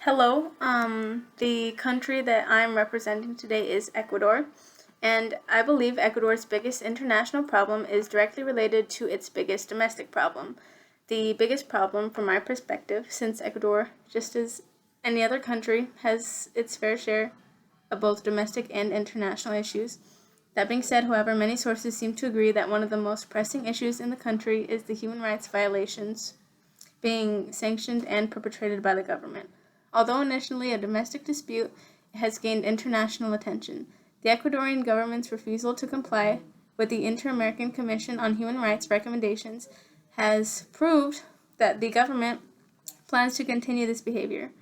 Hello. The country that I'm representing today is Ecuador, and I believe Ecuador's biggest international problem is directly related to its biggest domestic problem. The biggest problem, from my perspective, since Ecuador, just as any other country, has its fair share of both domestic and international issues. That being said, however, many sources seem to agree that one of the most pressing issues in the country is the human rights violations being sanctioned and perpetrated by the government. Although initially a domestic dispute, it has gained international attention. The Ecuadorian government's refusal to comply with the Inter-American Commission on Human Rights recommendations has proved that the government plans to continue this behavior.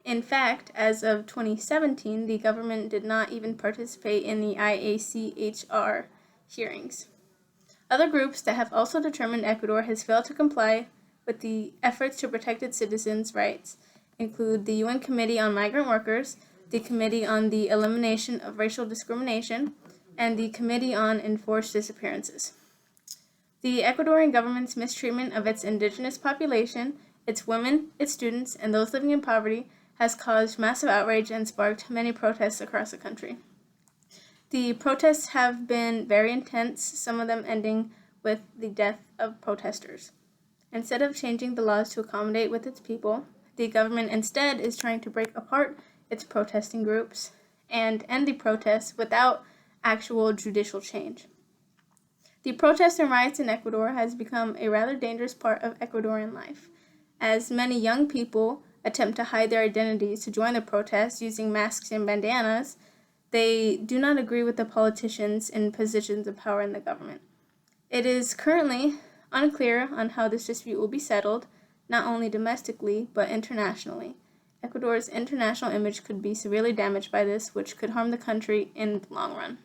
In fact, as of 2017, the government did not even participate in the IACHR hearings. Other groups that have also determined Ecuador has failed to comply with the efforts to protect its citizens' rights include the UN Committee on Migrant Workers, the Committee on the Elimination of Racial Discrimination, and the Committee on Enforced Disappearances. The Ecuadorian government's mistreatment of its indigenous population, its women, its students, and those living in poverty has caused massive outrage and sparked many protests across the country. The protests have been very intense, some of them ending with the death of protesters. Instead of changing the laws to accommodate with its people, the government instead is trying to break apart its protesting groups and end the protests without actual judicial change. The protests and riots in Ecuador has become a rather dangerous part of Ecuadorian life, as many young people attempt to hide their identities to join the protests using masks and bandanas. They do not agree with the politicians in positions of power in the government. It is currently unclear on how this dispute will be settled, not only domestically, but internationally. Ecuador's international image could be severely damaged by this, which could harm the country in the long run.